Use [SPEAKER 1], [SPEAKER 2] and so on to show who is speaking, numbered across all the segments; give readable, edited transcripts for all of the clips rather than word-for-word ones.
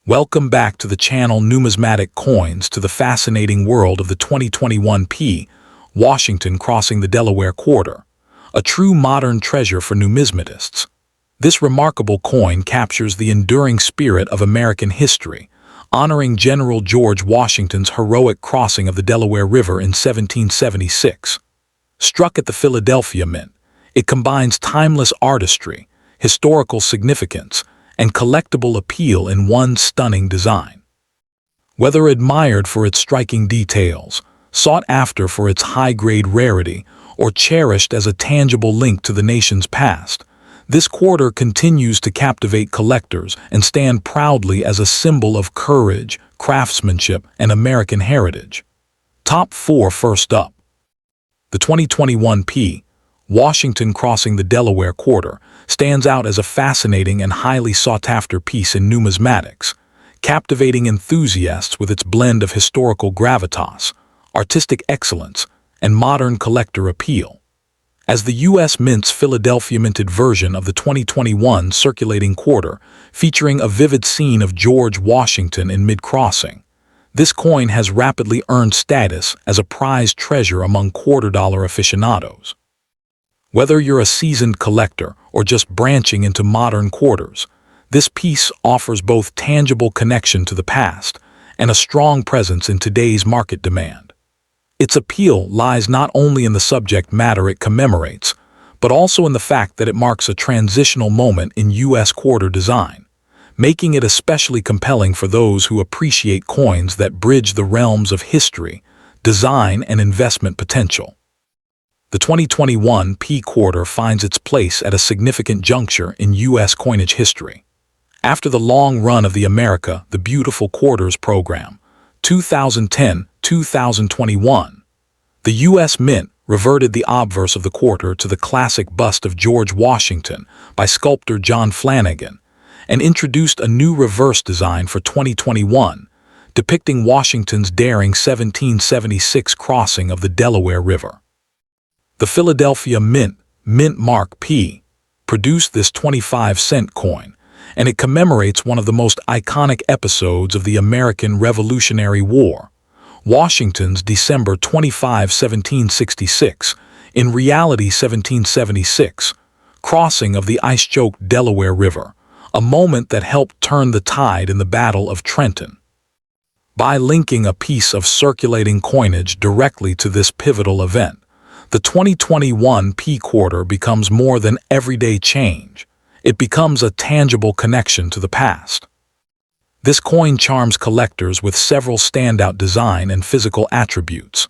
[SPEAKER 1] Welcome back to the channel Numismatic Coins, to the fascinating world of the 2021 P. Washington crossing the Delaware Quarter, a true modern treasure for numismatists. This remarkable coin captures the enduring spirit of American history, honoring General George Washington's heroic crossing of the Delaware River in 1776. Struck at the Philadelphia Mint, it combines timeless artistry, historical significance, and collectible appeal in one stunning design. Whether admired for its striking details, sought after for its high-grade rarity, or cherished as a tangible link to the nation's past, this quarter continues to captivate collectors and stand proudly as a symbol of courage, craftsmanship, and American heritage. Top 4. First up, the 2021 P. Washington crossing the Delaware Quarter stands out as a fascinating and highly sought-after piece in numismatics, captivating enthusiasts with its blend of historical gravitas, artistic excellence, and modern collector appeal. As the U.S. Mint's Philadelphia minted version of the 2021 circulating quarter, featuring a vivid scene of George Washington in mid-crossing, this coin has rapidly earned status as a prized treasure among quarter-dollar aficionados. Whether you're a seasoned collector or just branching into modern quarters, this piece offers both tangible connection to the past and a strong presence in today's market demand. Its appeal lies not only in the subject matter it commemorates, but also in the fact that it marks a transitional moment in U.S. quarter design, making it especially compelling for those who appreciate coins that bridge the realms of history, design, and investment potential. The 2021 P quarter finds its place at a significant juncture in U.S. coinage history. After the long run of the America the Beautiful Quarters program, 2010-2021, the U.S. Mint reverted the obverse of the quarter to the classic bust of George Washington by sculptor John Flanagan, and introduced a new reverse design for 2021, depicting Washington's daring 1776 crossing of the Delaware River. The Philadelphia Mint Mark P. produced this 25-cent coin, and it commemorates one of the most iconic episodes of the American Revolutionary War, Washington's December 25, 1766, in reality 1776, crossing of the ice-choked Delaware River, a moment that helped turn the tide in the Battle of Trenton. By linking a piece of circulating coinage directly to this pivotal event, the 2021 P quarter becomes more than everyday change. It becomes a tangible connection to the past. This coin charms collectors with several standout design and physical attributes.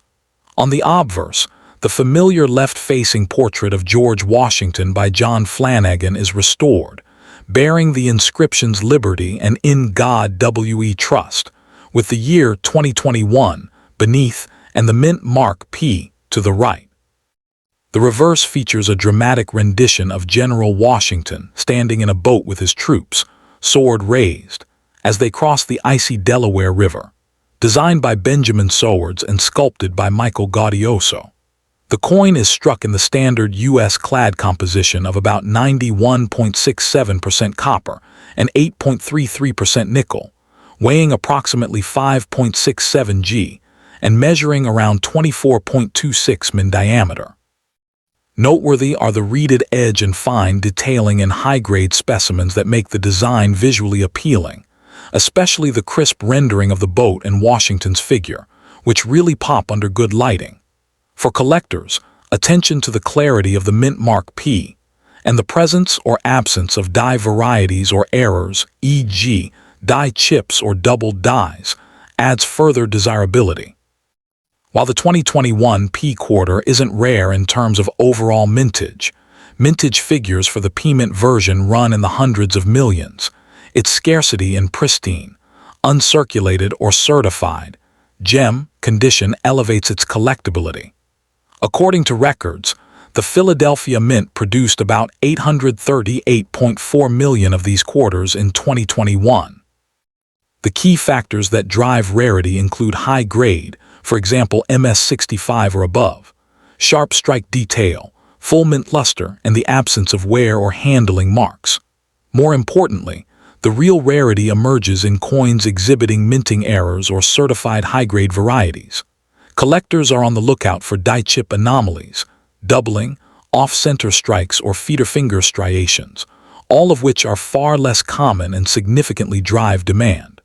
[SPEAKER 1] On the obverse, the familiar left-facing portrait of George Washington by John Flanagan is restored, bearing the inscriptions "Liberty" and "In God We Trust," with the year 2021 beneath and the Mint Mark P to the right. The reverse features a dramatic rendition of General Washington standing in a boat with his troops, sword raised, as they cross the icy Delaware River, designed by Benjamin Swords and sculpted by Michael Gaudioso. The coin is struck in the standard U.S. clad composition of about 91.67% copper and 8.33% nickel, weighing approximately 5.67 g and measuring around 24.26 min diameter. Noteworthy are the reeded edge and fine detailing in high-grade specimens that make the design visually appealing, especially the crisp rendering of the boat and Washington's figure, which really pop under good lighting. For collectors, attention to the clarity of the Mint Mark P and the presence or absence of die varieties or errors, e.g., die chips or doubled dies, adds further desirability. While the 2021 P quarter isn't rare in terms of overall mintage figures for the P-Mint version run in the hundreds of millions, its scarcity in pristine, uncirculated or certified gem condition elevates its collectability. According to records, the Philadelphia Mint produced about 838.4 million of these quarters in 2021. The key factors that drive rarity include high grade, for example MS65 or above, sharp strike detail, full mint luster, and the absence of wear or handling marks. More importantly, The real rarity emerges in coins exhibiting minting errors or certified high-grade varieties. Collectors are on the lookout for die chip anomalies, doubling, off-center strikes, or feeder finger striations, all of which are far less common and significantly drive demand.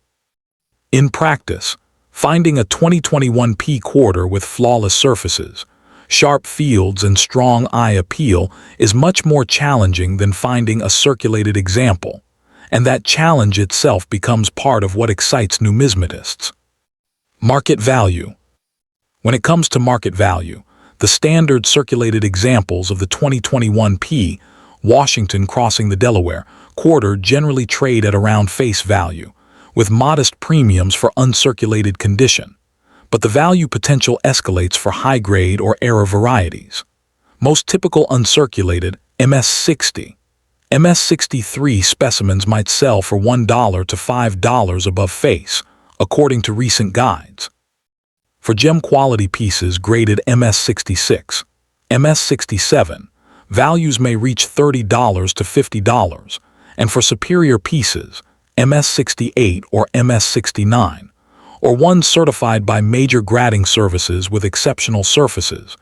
[SPEAKER 1] In practice, finding a 2021 P quarter with flawless surfaces, sharp fields, and strong eye appeal is much more challenging than finding a circulated example, and that challenge itself becomes part of what excites numismatists. Market value. When it comes to market value, the standard circulated examples of the 2021 P Washington crossing the Delaware quarter generally trade at around face value, with modest premiums for uncirculated condition, but the value potential escalates for high-grade or error varieties. Most typical uncirculated MS60, MS63 specimens might sell for $1 to $5 above face, according to recent guides. For gem-quality pieces graded MS66, MS67, values may reach $30 to $50, and for superior pieces, MS68 or MS69, or ones certified by major grading services with exceptional surfaces,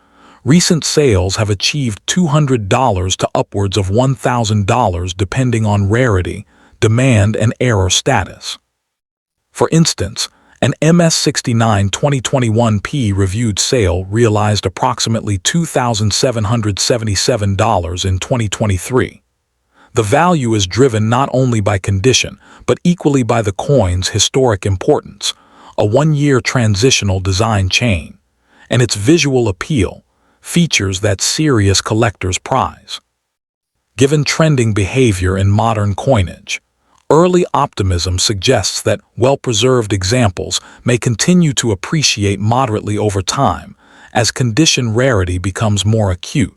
[SPEAKER 1] recent sales have achieved $200 to upwards of $1,000 depending on rarity, demand, and error status. For instance, an MS69 2021 P reviewed sale realized approximately $2,777 in 2023. The value is driven not only by condition, but equally by the coin's historic importance, a one-year transitional design chain, and its visual appeal, features that serious collectors prize. Given trending behavior in modern coinage, early optimism suggests that well-preserved examples may continue to appreciate moderately over time as condition rarity becomes more acute.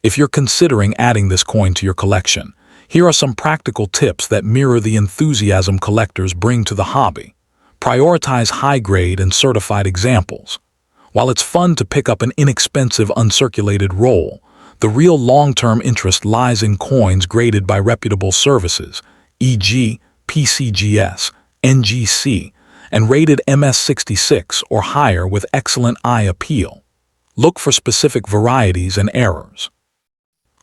[SPEAKER 1] If you're considering adding this coin to your collection, here are some practical tips that mirror the enthusiasm collectors bring to the hobby. Prioritize high-grade and certified examples. While it's fun to pick up an inexpensive uncirculated roll, the real long-term interest lies in coins graded by reputable services, e.g., PCGS, NGC, and rated MS66 or higher with excellent eye appeal. Look for specific varieties and errors.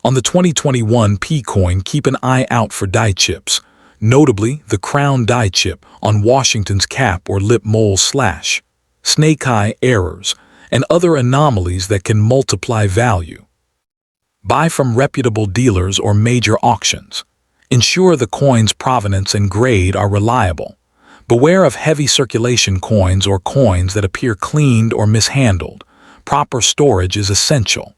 [SPEAKER 1] On the 2021 P coin, keep an eye out for die chips, notably the crown die chip on Washington's cap or lip mole slash, snake eye errors, and other anomalies that can multiply value. Buy from reputable dealers or major auctions. Ensure the coin's provenance and grade are reliable. Beware of heavy circulation coins or coins that appear cleaned or mishandled. Proper storage is essential.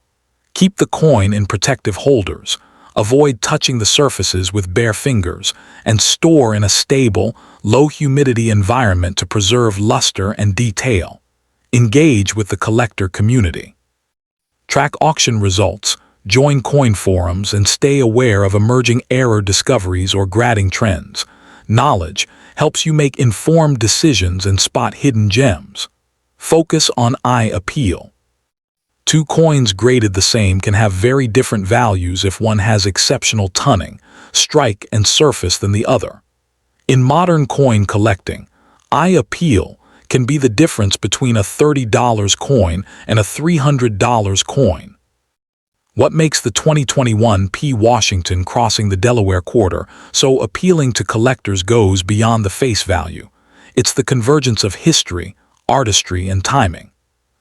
[SPEAKER 1] Keep the coin in protective holders. Avoid touching the surfaces with bare fingers, and store in a stable, low-humidity environment to preserve luster and detail. Engage with the collector community. Track auction results, join coin forums, and stay aware of emerging error discoveries or grading trends. Knowledge helps you make informed decisions and spot hidden gems. Focus on eye appeal. Two coins graded the same can have very different values if one has exceptional tunning, strike, and surface than the other. In modern coin collecting, eye appeal can be the difference between a $30 coin and a $300 coin. What makes the 2021 P Washington crossing the Delaware quarter so appealing to collectors goes beyond the face value. It's the convergence of history, artistry, and timing.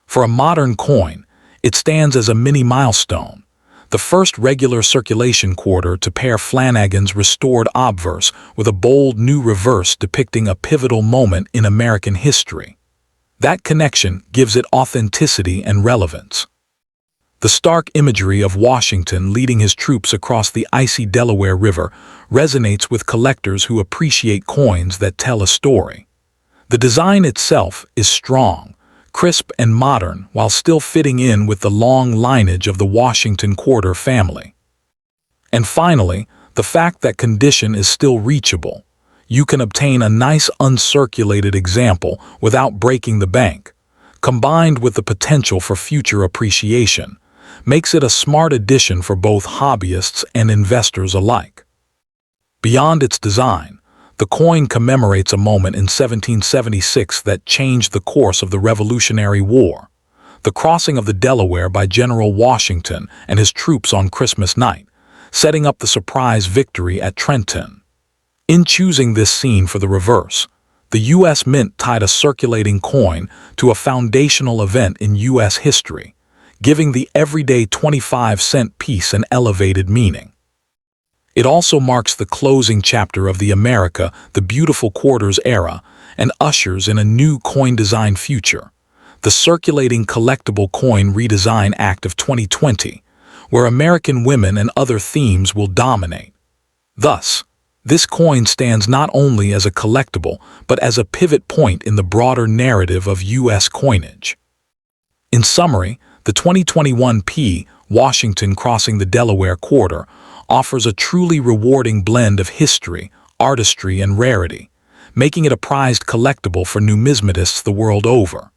[SPEAKER 1] For a modern coin, it stands as a mini milestone, the first regular circulation quarter to pair Flanagan's restored obverse with a bold new reverse depicting a pivotal moment in American history. That connection gives it authenticity and relevance. The stark imagery of Washington leading his troops across the icy Delaware River resonates with collectors who appreciate coins that tell a story. The design itself is strong, crisp, and modern while still fitting in with the long lineage of the Washington quarter family. And finally, the fact that condition is still reachable. You can obtain a nice uncirculated example without breaking the bank, combined with the potential for future appreciation, makes it a smart addition for both hobbyists and investors alike. Beyond its design, the coin commemorates a moment in 1776 that changed the course of the Revolutionary War, the crossing of the Delaware by General Washington and his troops on Christmas night, setting up the surprise victory at Trenton. In choosing this scene for the reverse, the U.S. Mint tied a circulating coin to a foundational event in U.S. history, giving the everyday 25-cent piece an elevated meaning. It also marks the closing chapter of the America the Beautiful Quarters era and ushers in a new coin design future, the Circulating Collectible Coin Redesign Act of 2020, where American women and other themes will dominate. Thus, this coin stands not only as a collectible, but as a pivot point in the broader narrative of U.S. coinage. In summary, the 2021 P. Washington crossing the Delaware Quarter offers a truly rewarding blend of history, artistry, and rarity, making it a prized collectible for numismatists the world over.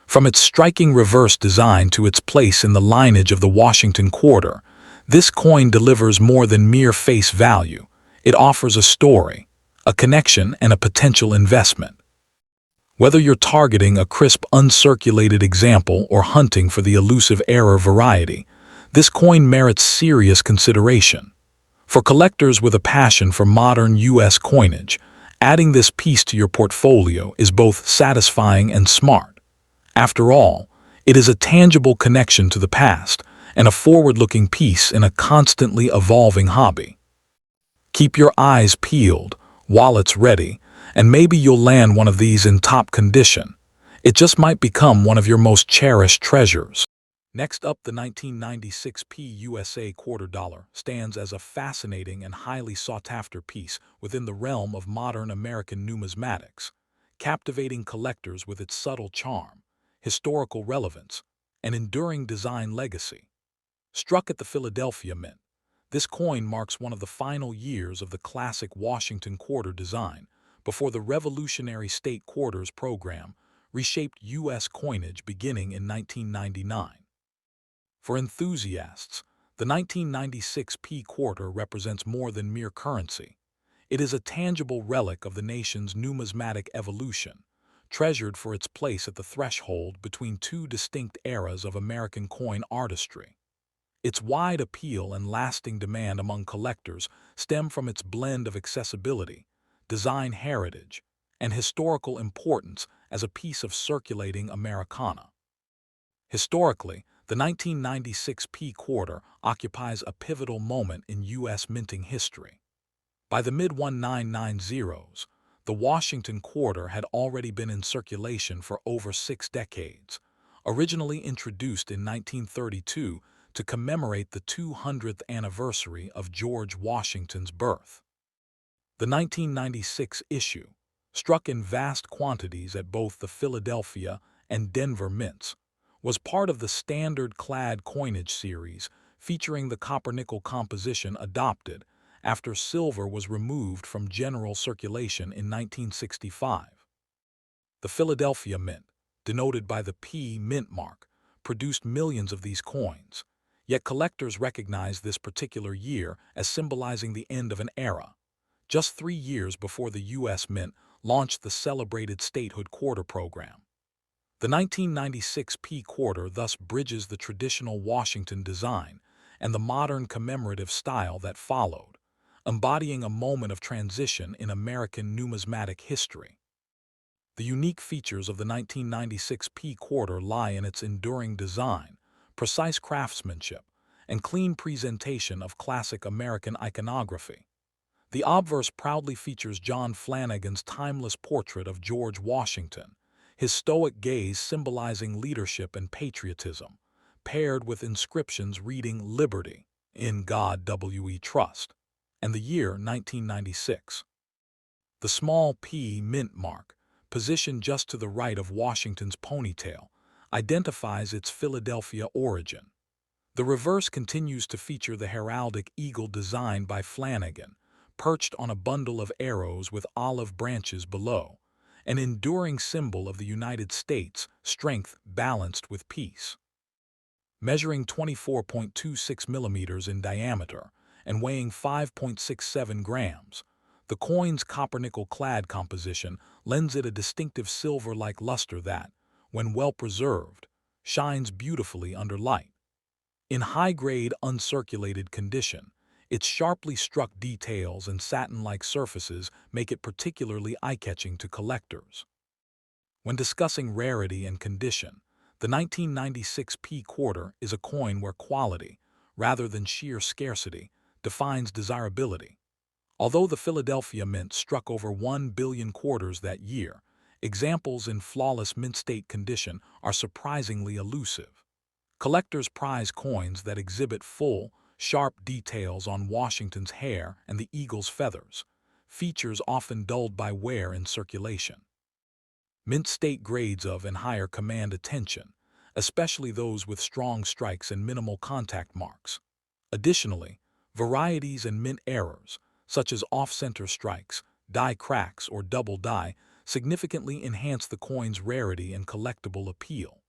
[SPEAKER 1] From its striking reverse design to its place in the lineage of the Washington Quarter, this coin delivers more than mere face value. It offers a story, a connection, and a potential investment. Whether you're targeting a crisp, uncirculated example or hunting for the elusive error variety, this coin merits serious consideration. For collectors with a passion for modern U.S. coinage, adding this piece to your portfolio is both satisfying and smart. After all, it is a tangible connection to the past and a forward-looking piece in a constantly evolving hobby. Keep your eyes peeled, wallets ready, and maybe you'll land one of these in top condition. It just might become one of your most cherished treasures. Next up, the 1996 PUSA quarter dollar stands as a fascinating and highly sought-after piece within the realm of modern American numismatics, captivating collectors with its subtle charm, historical relevance, and enduring design legacy. Struck at the Philadelphia Mint, this coin marks one of the final years of the classic Washington quarter design before the revolutionary state quarters program reshaped U.S. coinage beginning in 1999. For enthusiasts, the 1996 P quarter represents more than mere currency. It is a tangible relic of the nation's numismatic evolution, treasured for its place at the threshold between two distinct eras of American coin artistry. Its wide appeal and lasting demand among collectors stem from its blend of accessibility, design heritage, and historical importance as a piece of circulating Americana. Historically, the 1996 P quarter occupies a pivotal moment in U.S. minting history. By the mid-1990s, the Washington quarter had already been in circulation for over 6 decades, originally introduced in 1932 to commemorate the 200th anniversary of George Washington's birth. The 1996 issue, struck in vast quantities at both the Philadelphia and Denver mints, was part of the standard clad coinage series featuring the copper-nickel composition adopted after silver was removed from general circulation in 1965. The Philadelphia Mint, denoted by the P mint mark, produced millions of these coins, yet collectors recognize this particular year as symbolizing the end of an era, just 3 years before the U.S. Mint launched the celebrated statehood quarter program. The 1996 P quarter thus bridges the traditional Washington design and the modern commemorative style that followed, embodying a moment of transition in American numismatic history. The unique features of the 1996 P quarter lie in its enduring design, precise craftsmanship, and clean presentation of classic American iconography. The obverse proudly features John Flanagan's timeless portrait of George Washington, his stoic gaze symbolizing leadership and patriotism, paired with inscriptions reading "Liberty, in God we trust," and the year 1996. The small P mint mark, positioned just to the right of Washington's ponytail, identifies its Philadelphia origin. The reverse continues to feature the heraldic eagle design by Flanagan, perched on a bundle of arrows with olive branches below, an enduring symbol of the United States' strength balanced with peace. Measuring 24.26 millimeters in diameter and weighing 5.67 grams. The coin's copper-nickel clad composition lends it a distinctive silver-like luster that, when well preserved, shines beautifully under light. In high-grade, uncirculated condition, its sharply struck details and satin-like surfaces make it particularly eye-catching to collectors. When discussing rarity and condition, the 1996 P quarter is a coin where quality, rather than sheer scarcity, defines desirability. Although the Philadelphia Mint struck over 1 billion quarters that year, examples in flawless mint state condition are surprisingly elusive. Collectors prize coins that exhibit full, sharp details on Washington's hair and the eagle's feathers, features often dulled by wear and circulation. Mint state grades of and higher command attention, especially those with strong strikes and minimal contact marks. Additionally, varieties and mint errors, such as off-center strikes, die cracks, or double die, significantly enhance the coin's rarity and collectible appeal.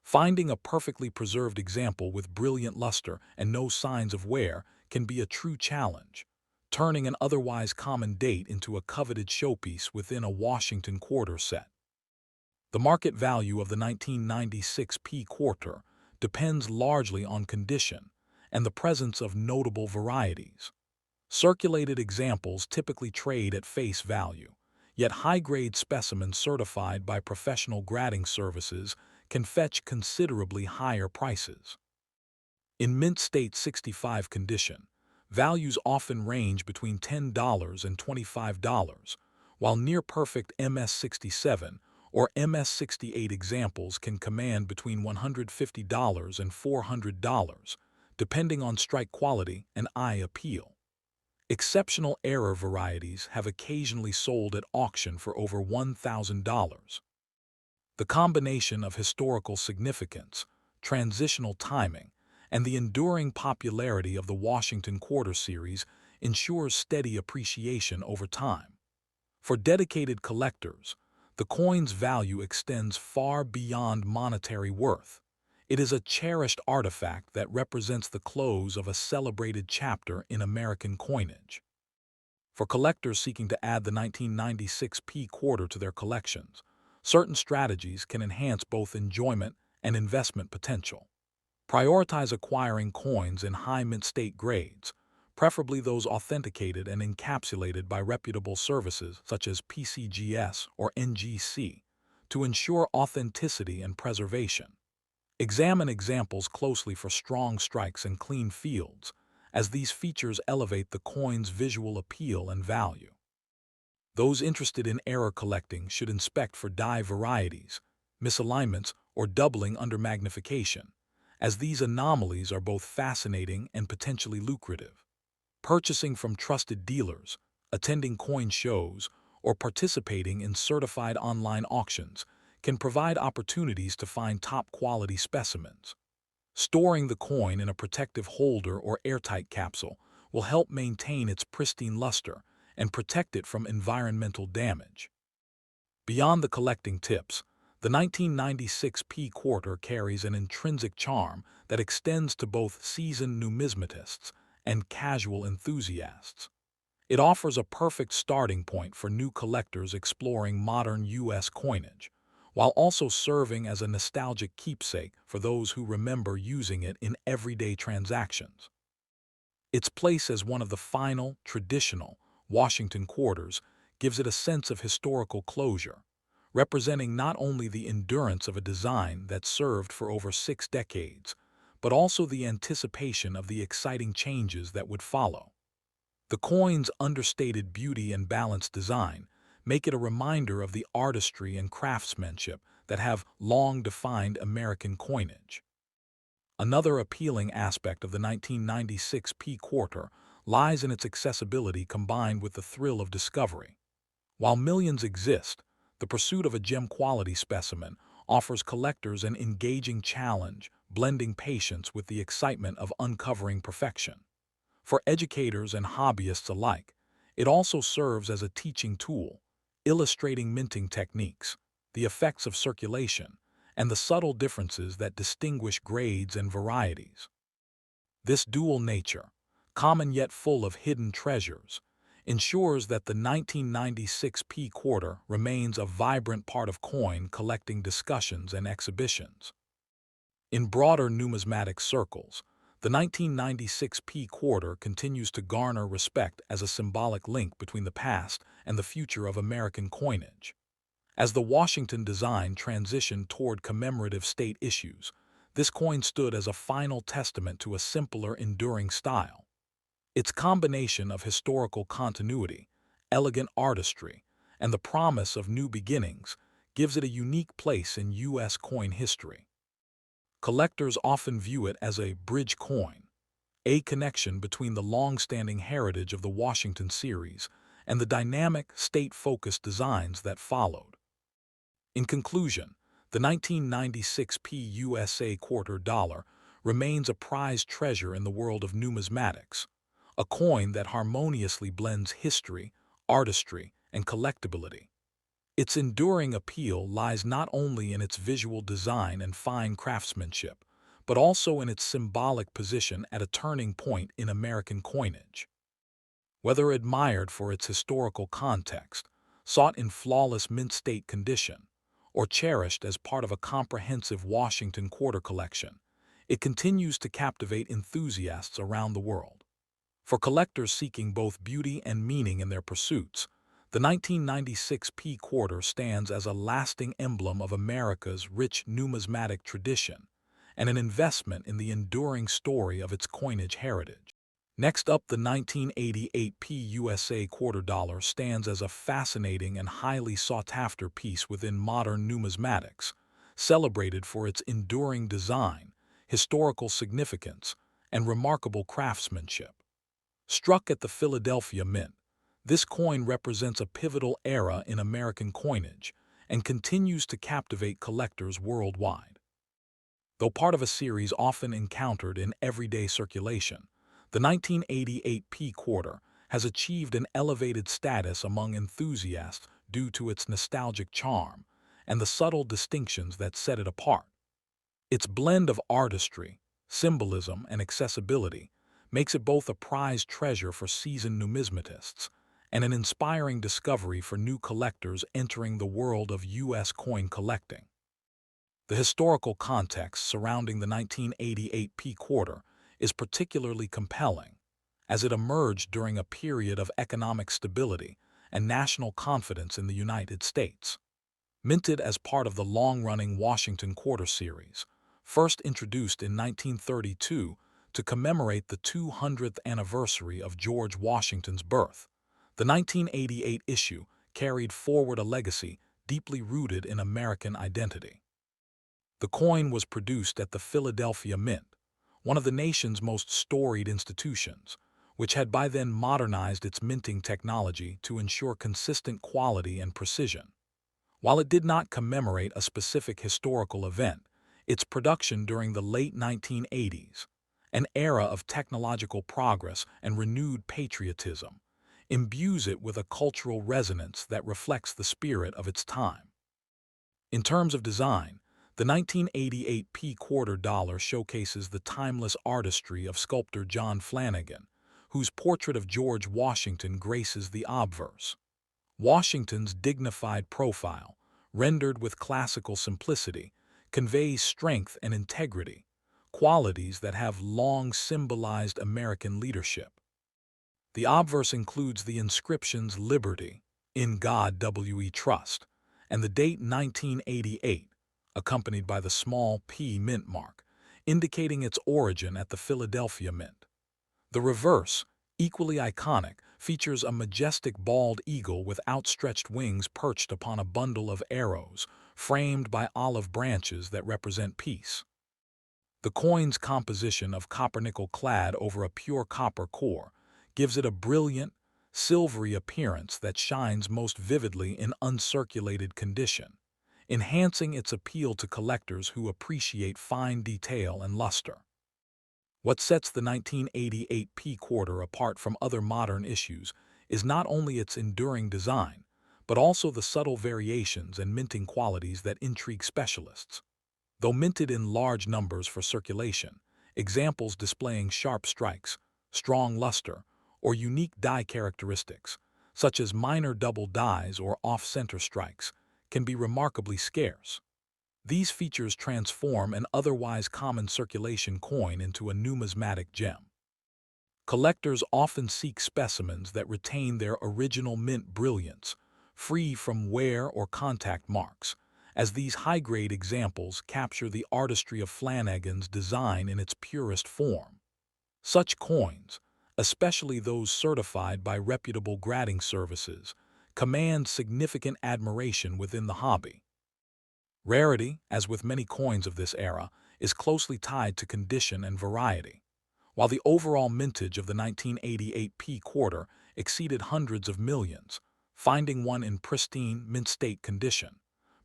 [SPEAKER 1] Finding a perfectly preserved example with brilliant luster and no signs of wear can be a true challenge, turning an otherwise common date into a coveted showpiece within a Washington quarter set. The market value of the 1996 P quarter depends largely on condition and the presence of notable varieties. Circulated examples typically trade at face value, yet high-grade specimens certified by professional grading services can fetch considerably higher prices. In mint state 65 condition, values often range between $10 and $25, while near-perfect MS67 or MS68 examples can command between $150 and $400, depending on strike quality and eye appeal. Exceptional error varieties have occasionally sold at auction for over $1,000. The combination of historical significance, transitional timing, and the enduring popularity of the Washington Quarter Series ensures steady appreciation over time. For dedicated collectors, the coin's value extends far beyond monetary worth. It is a cherished artifact that represents the close of a celebrated chapter in American coinage. For collectors seeking to add the 1996 P quarter to their collections, certain strategies can enhance both enjoyment and investment potential. Prioritize acquiring coins in high mint state grades, preferably those authenticated and encapsulated by reputable services such as PCGS or NGC, to ensure authenticity and preservation. Examine examples closely for strong strikes and clean fields, as these features elevate the coin's visual appeal and value. Those interested in error collecting should inspect for die varieties, misalignments, or doubling under magnification, as these anomalies are both fascinating and potentially lucrative. Purchasing from trusted dealers, attending coin shows, or participating in certified online auctions can provide opportunities to find top-quality specimens. Storing the coin in a protective holder or airtight capsule will help maintain its pristine luster and protect it from environmental damage. Beyond the collecting tips, the 1996 P quarter carries an intrinsic charm that extends to both seasoned numismatists and casual enthusiasts. It offers a perfect starting point for new collectors exploring modern U.S. coinage, while also serving as a nostalgic keepsake for those who remember using it in everyday transactions. Its place as one of the final, traditional Washington quarters gives it a sense of historical closure, representing not only the endurance of a design that served for over 6 decades, but also the anticipation of the exciting changes that would follow. The coin's understated beauty and balanced design make it a reminder of the artistry and craftsmanship that have long defined American coinage. Another appealing aspect of the 1996 P quarter lies in its accessibility combined with the thrill of discovery. While millions exist, the pursuit of a gem-quality specimen offers collectors an engaging challenge, blending patience with the excitement of uncovering perfection. For educators and hobbyists alike, it also serves as a teaching tool, illustrating minting techniques, the effects of circulation, and the subtle differences that distinguish grades and varieties. This dual nature, common yet full of hidden treasures, ensures that the 1996 P quarter remains a vibrant part of coin collecting discussions and exhibitions. In broader numismatic circles, the 1996 P quarter continues to garner respect as a symbolic link between the past and the future of American coinage. As the Washington design transitioned toward commemorative state issues, this coin stood as a final testament to a simpler, enduring style. Its combination of historical continuity, elegant artistry, and the promise of new beginnings gives it a unique place in U.S. coin history. Collectors often view it as a bridge coin, a connection between the long-standing heritage of the Washington series and the dynamic, state-focused designs that followed. In conclusion, the 1996 PUSA quarter dollar remains a prized treasure in the world of numismatics, a coin that harmoniously blends history, artistry, and collectability. Its enduring appeal lies not only in its visual design and fine craftsmanship, but also in its symbolic position at a turning point in American coinage. Whether admired for its historical context, sought in flawless mint state condition, or cherished as part of a comprehensive Washington quarter collection, it continues to captivate enthusiasts around the world. For collectors seeking both beauty and meaning in their pursuits, the 1996 P quarter stands as a lasting emblem of America's rich numismatic tradition and an investment in the enduring story of its coinage heritage. Next up, the 1988 PUSA quarter dollar stands as a fascinating and highly sought-after piece within modern numismatics, celebrated for its enduring design, historical significance, and remarkable craftsmanship. Struck at the Philadelphia Mint, this coin represents a pivotal era in American coinage and continues to captivate collectors worldwide. Though part of a series often encountered in everyday circulation, the 1988 P quarter has achieved an elevated status among enthusiasts due to its nostalgic charm and the subtle distinctions that set it apart. Its blend of artistry, symbolism, and accessibility makes it both a prized treasure for seasoned numismatists and an inspiring discovery for new collectors entering the world of U.S. coin collecting. The historical context surrounding the 1988 P quarter is particularly compelling, as it emerged during a period of economic stability and national confidence in the United States. Minted as part of the long-running Washington Quarter series, first introduced in 1932 to commemorate the 200th anniversary of George Washington's birth, the 1988 issue carried forward a legacy deeply rooted in American identity. The coin was produced at the Philadelphia Mint, one of the nation's most storied institutions, which had by then modernized its minting technology to ensure consistent quality and precision. While it did not commemorate a specific historical event, its production during the late 1980s, an era of technological progress and renewed patriotism, imbues it with a cultural resonance that reflects the spirit of its time. In terms of design, the 1988 P quarter dollar showcases the timeless artistry of sculptor John Flanagan, whose portrait of George Washington graces the obverse. Washington's dignified profile, rendered with classical simplicity, conveys strength and integrity, qualities that have long symbolized American leadership. The obverse includes the inscriptions "Liberty," "In God We Trust," and the date 1988, accompanied by the small P mint mark, indicating its origin at the Philadelphia Mint. The reverse, equally iconic, features a majestic bald eagle with outstretched wings perched upon a bundle of arrows, framed by olive branches that represent peace. The coin's composition of copper-nickel clad over a pure copper core gives it a brilliant, silvery appearance that shines most vividly in uncirculated condition, enhancing its appeal to collectors who appreciate fine detail and luster. What sets the 1988 P quarter apart from other modern issues is not only its enduring design, but also the subtle variations and minting qualities that intrigue specialists. Though minted in large numbers for circulation, examples displaying sharp strikes, strong luster, or unique die characteristics, such as minor double dies or off-center strikes, can be remarkably scarce. These features transform an otherwise common circulation coin into a numismatic gem. Collectors often seek specimens that retain their original mint brilliance, free from wear or contact marks, as these high-grade examples capture the artistry of Flanagan's design in its purest form. Such coins, especially those certified by reputable grading services, command significant admiration within the hobby. Rarity, as with many coins of this era, is closely tied to condition and variety. While the overall mintage of the 1988 P quarter exceeded hundreds of millions, finding one in pristine, mint-state condition,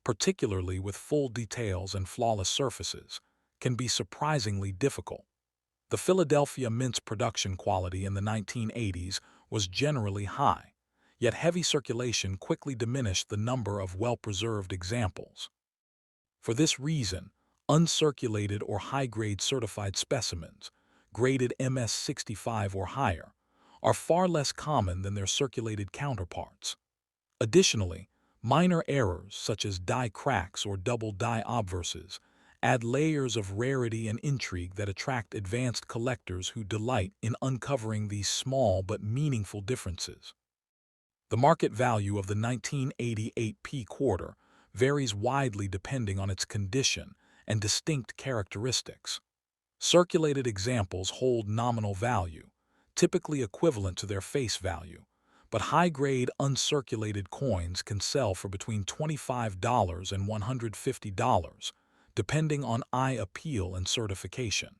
[SPEAKER 1] particularly with full details and flawless surfaces, can be surprisingly difficult. The Philadelphia Mint's production quality in the 1980s was generally high, yet heavy circulation quickly diminished the number of well-preserved examples. For this reason, uncirculated or high-grade certified specimens, graded MS-65 or higher, are far less common than their circulated counterparts. Additionally, minor errors such as die cracks or double die obverses add layers of rarity and intrigue that attract advanced collectors who delight in uncovering these small but meaningful differences. The market value of the 1988 P quarter varies widely depending on its condition and distinct characteristics. Circulated examples hold nominal value, typically equivalent to their face value, but high-grade uncirculated coins can sell for between $25 and $150, depending on eye appeal and certification.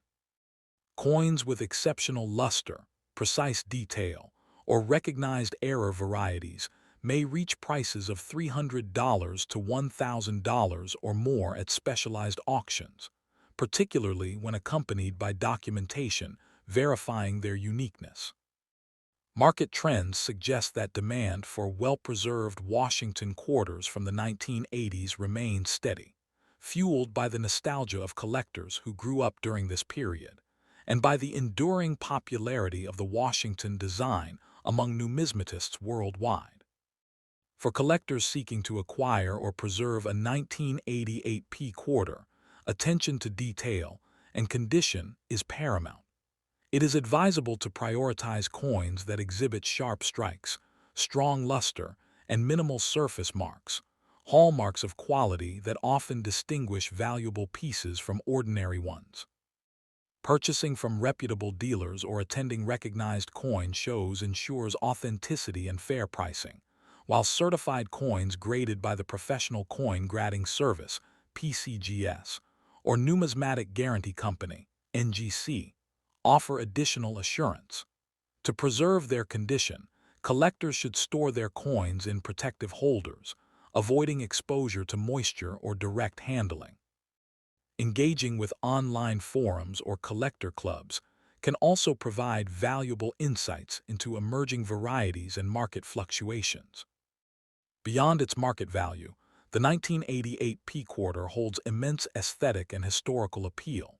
[SPEAKER 1] Coins with exceptional luster, precise detail, or recognized error varieties may reach prices of $300 to $1,000 or more at specialized auctions, particularly when accompanied by documentation verifying their uniqueness. Market trends suggest that demand for well-preserved Washington quarters from the 1980s remains steady, fueled by the nostalgia of collectors who grew up during this period, and by the enduring popularity of the Washington design among numismatists worldwide. For collectors seeking to acquire or preserve a 1988 P quarter, attention to detail and condition is paramount. It is advisable to prioritize coins that exhibit sharp strikes, strong luster, and minimal surface marks, hallmarks of quality that often distinguish valuable pieces from ordinary ones. Purchasing from reputable dealers or attending recognized coin shows ensures authenticity and fair pricing, while certified coins graded by the Professional Coin Grading Service (PCGS) or Numismatic Guarantee Company (NGC) offer additional assurance. To preserve their condition, collectors should store their coins in protective holders, avoiding exposure to moisture or direct handling. Engaging with online forums or collector clubs can also provide valuable insights into emerging varieties and market fluctuations. Beyond its market value, the 1988 P quarter holds immense aesthetic and historical appeal.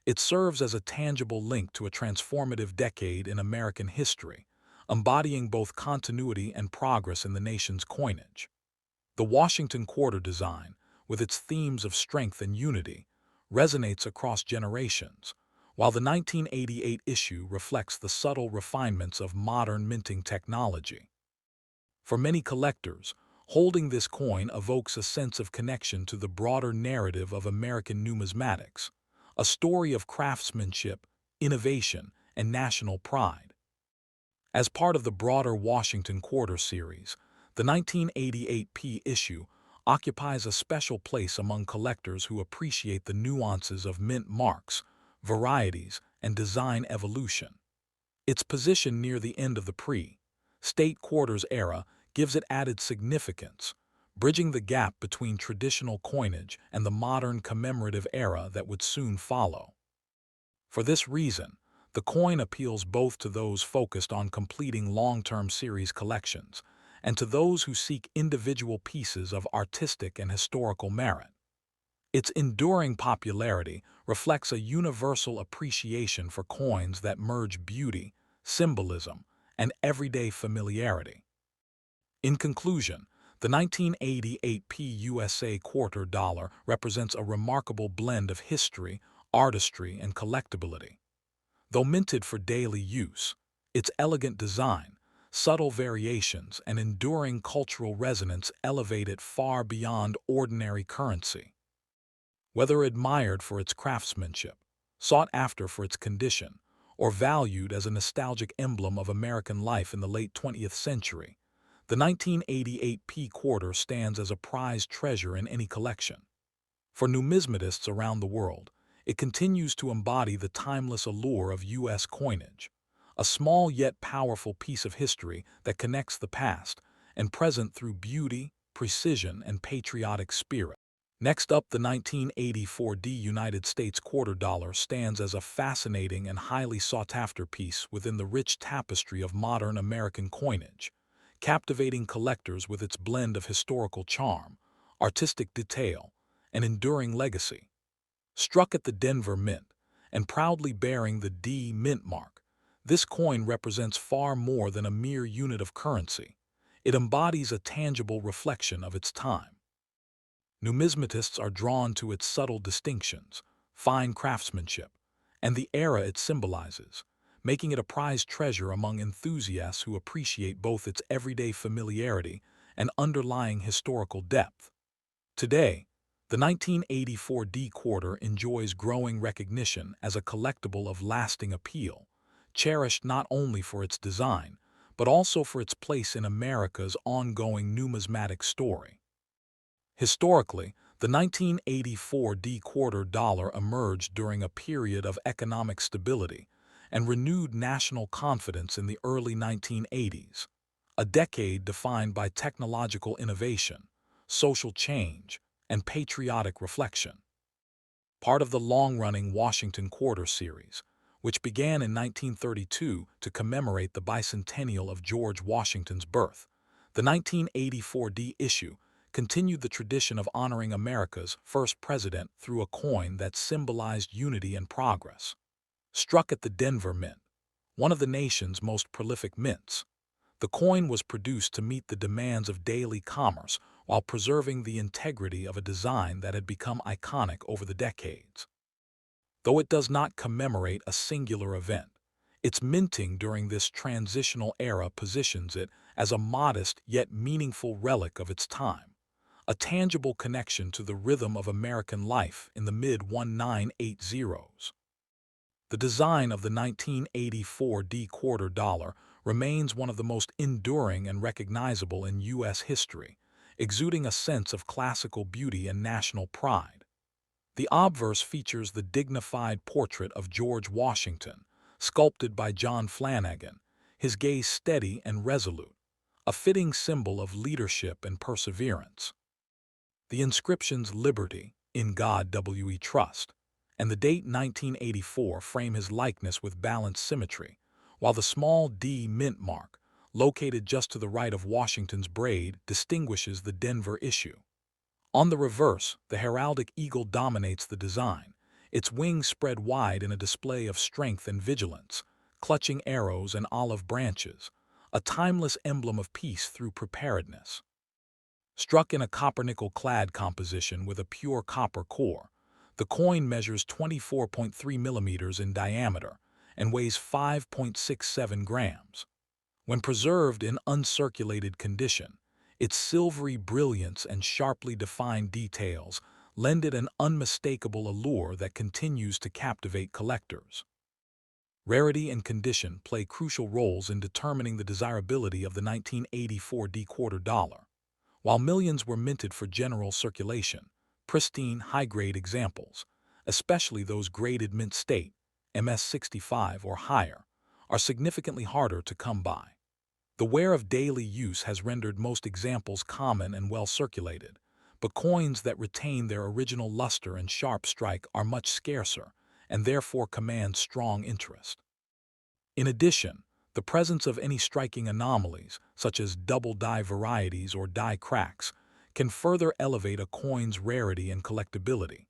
[SPEAKER 1] It serves as a tangible link to a transformative decade in American history, embodying both continuity and progress in the nation's coinage. The Washington quarter design, with its themes of strength and unity, resonates across generations, while the 1988 issue reflects the subtle refinements of modern minting technology. For many collectors, holding this coin evokes a sense of connection to the broader narrative of American numismatics, a story of craftsmanship, innovation, and national pride. As part of the broader Washington Quarter series, the 1988 P issue occupies a special place among collectors who appreciate the nuances of mint marks, varieties, and design evolution. Its position near the end of the pre-state quarters era gives it added significance, bridging the gap between traditional coinage and the modern commemorative era that would soon follow. For this reason, the coin appeals both to those focused on completing long-term series collections and to those who seek individual pieces of artistic and historical merit. Its enduring popularity reflects a universal appreciation for coins that merge beauty, symbolism, and everyday familiarity. In conclusion, the 1988 PUSA quarter dollar represents a remarkable blend of history, artistry, and collectability. Though minted for daily use, its elegant design, subtle variations, and enduring cultural resonance elevate it far beyond ordinary currency. Whether admired for its craftsmanship, sought after for its condition, or valued as a nostalgic emblem of American life in the late 20th century, the 1988 P quarter stands as a prized treasure in any collection. For numismatists around the world, it continues to embody the timeless allure of U.S. coinage, a small yet powerful piece of history that connects the past and present through beauty, precision, and patriotic spirit. Next up, the 1984 United States quarter dollar stands as a fascinating and highly sought-after piece within the rich tapestry of modern American coinage, captivating collectors with its blend of historical charm, artistic detail, and enduring legacy. Struck at the Denver Mint and proudly bearing the D Mint mark, this coin represents far more than a mere unit of currency. It embodies a tangible reflection of its time. Numismatists are drawn to its subtle distinctions, fine craftsmanship, and the era it symbolizes, making it a prized treasure among enthusiasts who appreciate both its everyday familiarity and underlying historical depth. Today, the 1984 D quarter enjoys growing recognition as a collectible of lasting appeal, cherished not only for its design, but also for its place in America's ongoing numismatic story. Historically, the 1984 D quarter dollar emerged during a period of economic stability and renewed national confidence in the early 1980s, a decade defined by technological innovation, social change, and patriotic reflection. Part of the long-running Washington Quarter series, which began in 1932 to commemorate the bicentennial of George Washington's birth, the 1984 D issue continued the tradition of honoring America's first president through a coin that symbolized unity and progress. Struck at the Denver Mint, one of the nation's most prolific mints, the coin was produced to meet the demands of daily commerce while preserving the integrity of a design that had become iconic over the decades. Though it does not commemorate a singular event, its minting during this transitional era positions it as a modest yet meaningful relic of its time, a tangible connection to the rhythm of American life in the mid-1980s. The design of the 1984 D quarter dollar remains one of the most enduring and recognizable in U.S. history, exuding a sense of classical beauty and national pride. The obverse features the dignified portrait of George Washington, sculpted by John Flanagan, his gaze steady and resolute, a fitting symbol of leadership and perseverance. The inscriptions "Liberty, in God we trust," and the date 1984 frame his likeness with balanced symmetry, while the small D mint mark, located just to the right of Washington's braid, distinguishes the Denver issue. On the reverse, the heraldic eagle dominates the design, its wings spread wide in a display of strength and vigilance, clutching arrows and olive branches, a timeless emblem of peace through preparedness. Struck in a copper-nickel-clad composition with a pure copper core, the coin measures 24.3 millimeters in diameter and weighs 5.67 grams. When preserved in uncirculated condition, its silvery brilliance and sharply defined details lend it an unmistakable allure that continues to captivate collectors. Rarity and condition play crucial roles in determining the desirability of the 1984 D quarter dollar. While millions were minted for general circulation, pristine, high-grade examples, especially those graded mint state, MS65 or higher, are significantly harder to come by. The wear of daily use has rendered most examples common and well-circulated, but coins that retain their original luster and sharp strike are much scarcer and therefore command strong interest. In addition, the presence of any striking anomalies, such as double die varieties or die cracks, can further elevate a coin's rarity and collectability.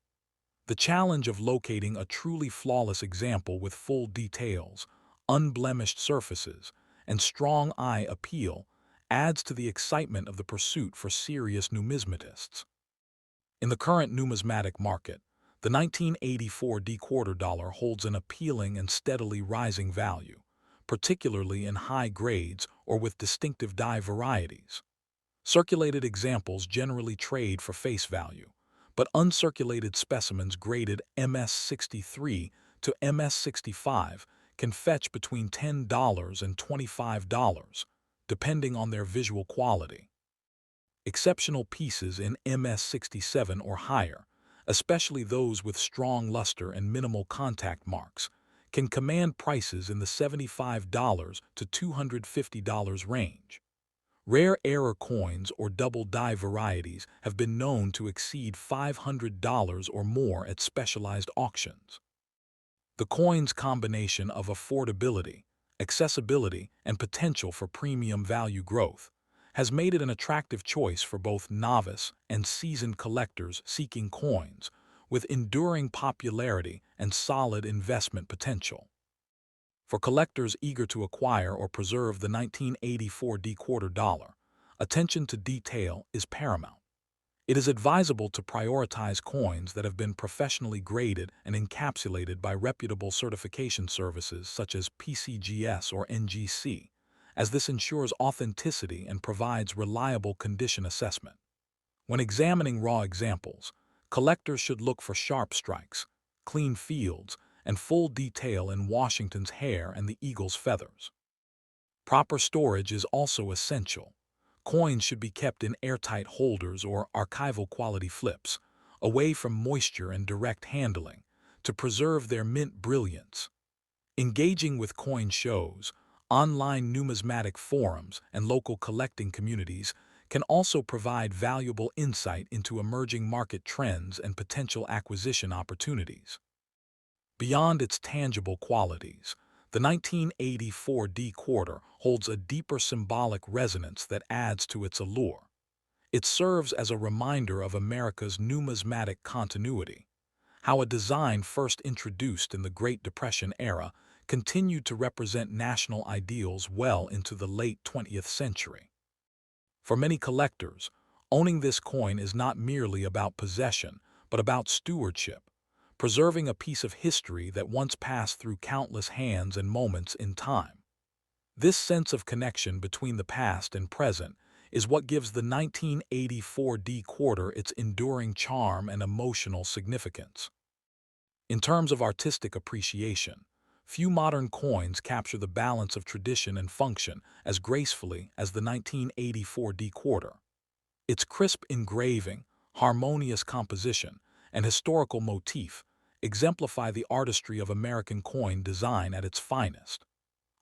[SPEAKER 1] The challenge of locating a truly flawless example with full details, unblemished surfaces, and strong eye appeal adds to the excitement of the pursuit for serious numismatists. In the current numismatic market, the 1984 quarter dollar holds an appealing and steadily rising value, particularly in high grades or with distinctive die varieties. Circulated examples generally trade for face value, but uncirculated specimens graded MS63 to MS65 can fetch between $10 and $25, depending on their visual quality. Exceptional pieces in MS67 or higher, especially those with strong luster and minimal contact marks, can command prices in the $75 to $250 range. Rare error coins or double die varieties have been known to exceed $500 or more at specialized auctions. The coin's combination of affordability, accessibility, and potential for premium value growth has made it an attractive choice for both novice and seasoned collectors seeking coins with enduring popularity and solid investment potential. For collectors eager to acquire or preserve the 1984 quarter dollar, attention to detail is paramount. It is advisable to prioritize coins that have been professionally graded and encapsulated by reputable certification services such as PCGS or NGC, as this ensures authenticity and provides reliable condition assessment. When examining raw examples, collectors should look for sharp strikes, clean fields, and full detail in Washington's hair and the eagle's feathers. Proper storage is also essential. Coins should be kept in airtight holders or archival quality flips, away from moisture and direct handling, to preserve their mint brilliance. Engaging with coin shows, online numismatic forums, and local collecting communities can also provide valuable insight into emerging market trends and potential acquisition opportunities. Beyond its tangible qualities, the 1984 quarter holds a deeper symbolic resonance that adds to its allure. It serves as a reminder of America's numismatic continuity, how a design first introduced in the Great Depression era continued to represent national ideals well into the late 20th century. For many collectors, owning this coin is not merely about possession, but about stewardship, preserving a piece of history that once passed through countless hands and moments in time. This sense of connection between the past and present is what gives the 1984 quarter its enduring charm and emotional significance. In terms of artistic appreciation, few modern coins capture the balance of tradition and function as gracefully as the 1984 quarter. Its crisp engraving, harmonious composition, and historical motif exemplify the artistry of American coin design at its finest.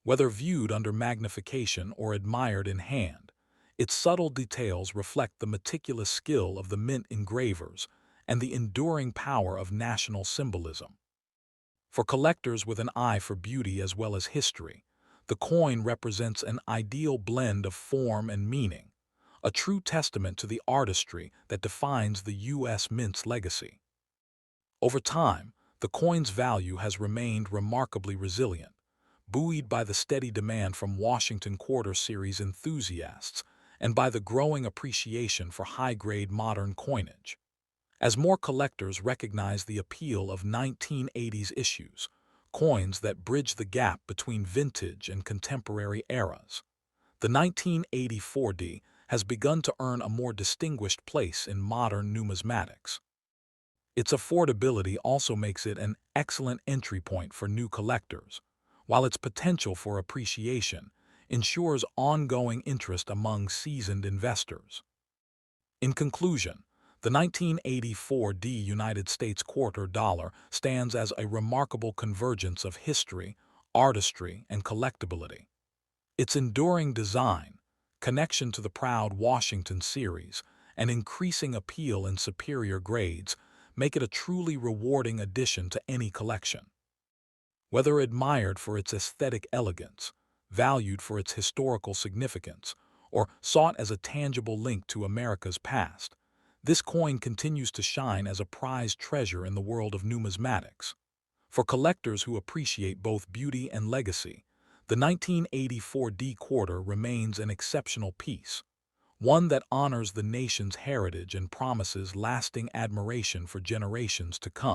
[SPEAKER 1] Whether viewed under magnification or admired in hand, its subtle details reflect the meticulous skill of the mint engravers and the enduring power of national symbolism. For collectors with an eye for beauty as well as history, the coin represents an ideal blend of form and meaning, a true testament to the artistry that defines the U.S. Mint's legacy. Over time, the coin's value has remained remarkably resilient, buoyed by the steady demand from Washington Quarter Series enthusiasts and by the growing appreciation for high-grade modern coinage. As more collectors recognize the appeal of 1980s issues, coins that bridge the gap between vintage and contemporary eras, the 1984 has begun to earn a more distinguished place in modern numismatics. Its affordability also makes it an excellent entry point for new collectors, while its potential for appreciation ensures ongoing interest among seasoned investors. In conclusion, the 1984 United States quarter dollar stands as a remarkable convergence of history, artistry, and collectability. Its enduring design, connection to the proud Washington series, and increasing appeal in superior grades make it a truly rewarding addition to any collection. Whether admired for its aesthetic elegance, valued for its historical significance, or sought as a tangible link to America's past, this coin continues to shine as a prized treasure in the world of numismatics. For collectors who appreciate both beauty and legacy, the 1984 D quarter remains an exceptional piece, one that honors the nation's heritage and promises lasting admiration for generations to come.